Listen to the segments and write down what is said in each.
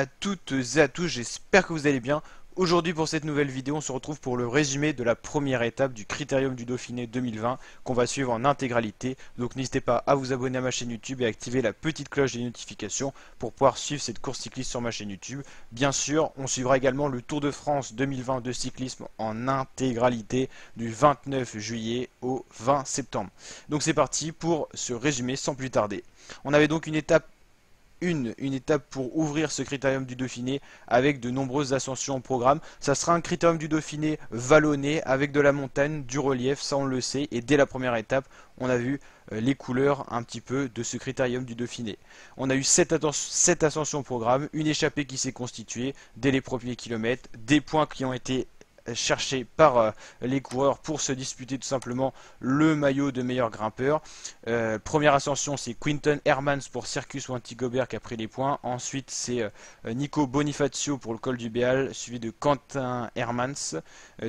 à toutes et à tous, j'espère que vous allez bien. Aujourd'hui pour cette nouvelle vidéo, on se retrouve pour le résumé de la première étape du Critérium du Dauphiné 2020 qu'on va suivre en intégralité. Donc n'hésitez pas à vous abonner à ma chaîne YouTube et à activer la petite cloche des notifications pour pouvoir suivre cette course cycliste sur ma chaîne YouTube. Bien sûr, on suivra également le Tour de France 2020 de cyclisme en intégralité du 29 juillet au 20 septembre. Donc c'est parti pour ce résumé sans plus tarder. On avait donc une étape pour ouvrir ce critérium du Dauphiné avec de nombreuses ascensions au programme. Ça sera un critérium du Dauphiné vallonné avec de la montagne, du relief, ça on le sait. Et dès la première étape, on a vu les couleurs un petit peu de ce critérium du Dauphiné. On a eu 7 ascensions au programme, une échappée qui s'est constituée dès les premiers kilomètres, des points qui ont été cherché par les coureurs pour se disputer tout simplement le maillot de meilleur grimpeur. Première ascension, c'est Quinten Hermans pour Circus ou Antigobert qui a pris les points. Ensuite, c'est Nico Bonifacio pour le col du Béal, suivi de Quentin Hermans,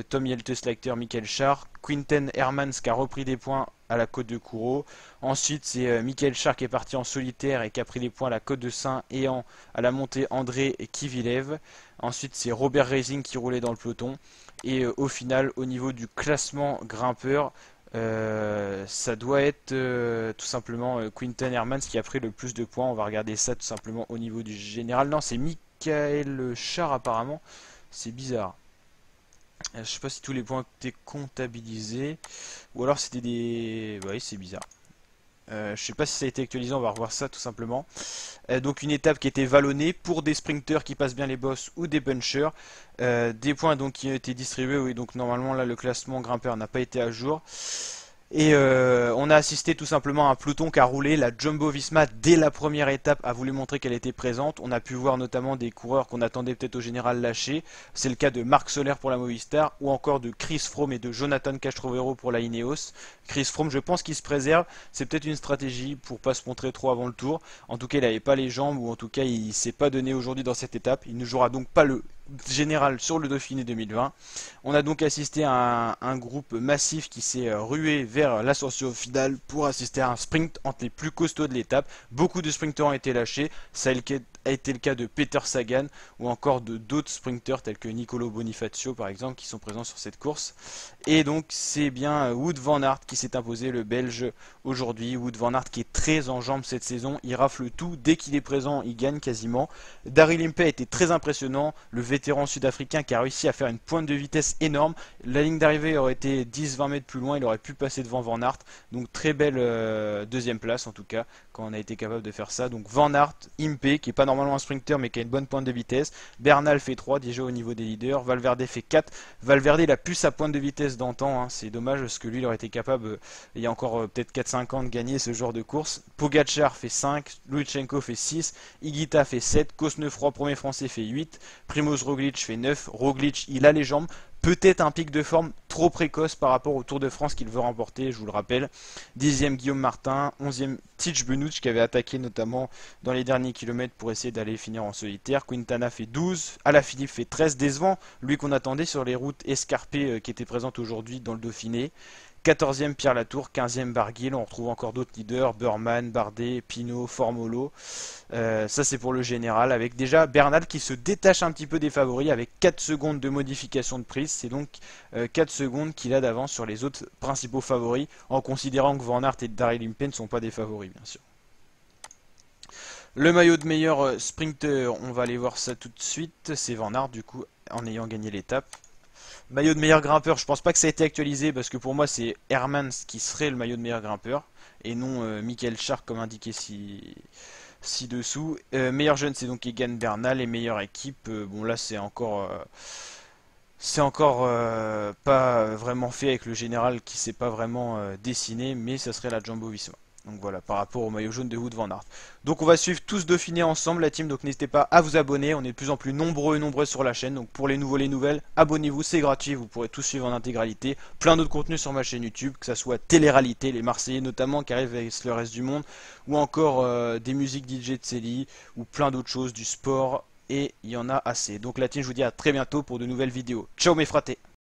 Tom Jeltesleiter, Michael Schär. Quinten Hermans qui a repris des points à la côte de Kourou. Ensuite, c'est Michael Schär qui est parti en solitaire et qui a pris les points à la côte de Saint-Éan à la montée André Kivilev. Ensuite, c'est Robert Racing qui roulait dans le peloton. Et au final, au niveau du classement grimpeur, ça doit être tout simplement Quinten Hermans qui a pris le plus de points. On va regarder ça tout simplement au niveau du général. Non, c'est Michael Schär apparemment. C'est bizarre. Je sais pas si tous les points étaient comptabilisés ou alors c'était des... Oui, c'est bizarre. Je sais pas si ça a été actualisé, on va revoir ça tout simplement. Donc une étape qui était vallonnée pour des sprinters qui passent bien les bosses ou des bunchers. Des points donc qui ont été distribués, oui, donc normalement là le classement grimpeur n'a pas été à jour. Et on a assisté tout simplement à un peloton qui a roulé. La Jumbo-Visma, dès la première étape, a voulu montrer qu'elle était présente. On a pu voir notamment des coureurs qu'on attendait peut-être au général lâcher. C'est le cas de Marc Soler pour la Movistar ou encore de Chris Froome et de Jonathan Castrovero pour la Ineos. Chris Froome, je pense qu'il se préserve. C'est peut-être une stratégie pour pas se montrer trop avant le tour. En tout cas, il n'avait pas les jambes ou en tout cas, il s'est pas donné aujourd'hui dans cette étape. Il ne jouera donc pas le général sur le Dauphiné 2020. On a donc assisté à un groupe massif qui s'est rué vers l'ascension finale pour assister à un sprint entre les plus costauds de l'étape. Beaucoup de sprinters ont été lâchés. Ça a été le cas de Peter Sagan ou encore de d'autres sprinters tels que Nicolo Bonifacio par exemple qui sont présents sur cette course. Et donc c'est bien Wout van Aert qui s'est imposé, le Belge aujourd'hui. Wout van Aert qui est très en jambes cette saison, il rafle tout, dès qu'il est présent il gagne quasiment. Daryl Impey a été très impressionnant, le vétéran sud-africain qui a réussi à faire une pointe de vitesse énorme. La ligne d'arrivée aurait été 10-20 mètres plus loin, il aurait pu passer devant Van Aert. Donc très belle deuxième place en tout cas quand on a été capable de faire ça. Donc Van Aert, Impey qui est pas normalement un sprinter mais qui a une bonne pointe de vitesse. Bernal fait 3 déjà au niveau des leaders, Valverde fait 4. Valverde il a plus sa pointe de vitesse d'antan, hein. C'est dommage parce que lui il aurait été capable il y a encore peut-être 4-5 ans de gagner ce genre de course. Pogacar fait 5, Lutsenko fait 6, Higuita fait 7, Cosnefroy premier français fait 8, Primoz Roglic fait 9, Roglic il a les jambes. Peut-être un pic de forme trop précoce par rapport au Tour de France qu'il veut remporter, je vous le rappelle. 10e Guillaume Martin, 11e Tich Benoît qui avait attaqué notamment dans les derniers kilomètres pour essayer d'aller finir en solitaire. Quintana fait 12, Alaphilippe fait 13, décevant, lui qu'on attendait sur les routes escarpées qui étaient présentes aujourd'hui dans le Dauphiné. 14e Pierre Latour, 15e Barguil, on retrouve encore d'autres leaders, Burman, Bardet, Pinot, Formolo. Ça c'est pour le général, avec déjà Bernal qui se détache un petit peu des favoris avec 4 secondes de modification de prise. C'est donc 4 secondes qu'il a d'avance sur les autres principaux favoris, en considérant que Van Aert et Daryl Impey ne sont pas des favoris bien sûr. Le maillot de meilleur sprinter, on va aller voir ça tout de suite, c'est Van Aert du coup en ayant gagné l'étape. Maillot de meilleur grimpeur, je pense pas que ça a été actualisé parce que pour moi c'est Hermans qui serait le maillot de meilleur grimpeur et non Michael Schär comme indiqué ci-dessous. Meilleur jeune c'est donc Egan Bernal et meilleure équipe, bon là c'est encore pas vraiment fait avec le général qui s'est pas vraiment dessiné, mais ça serait la Jumbo-Visma. Donc voilà, par rapport au maillot jaune de Wout van Aert. Donc on va suivre tous Dauphiné ensemble la team, donc n'hésitez pas à vous abonner, on est de plus en plus nombreux et nombreuses sur la chaîne. Donc pour les nouveaux, les nouvelles, abonnez-vous, c'est gratuit, vous pourrez tout suivre en intégralité. Plein d'autres contenus sur ma chaîne YouTube, que ce soit télé-réalité, les Marseillais notamment qui arrivent avec le reste du monde, ou encore des musiques DJ de Célie, ou plein d'autres choses, du sport, et il y en a assez. Donc la team, je vous dis à très bientôt pour de nouvelles vidéos. Ciao mes fratés!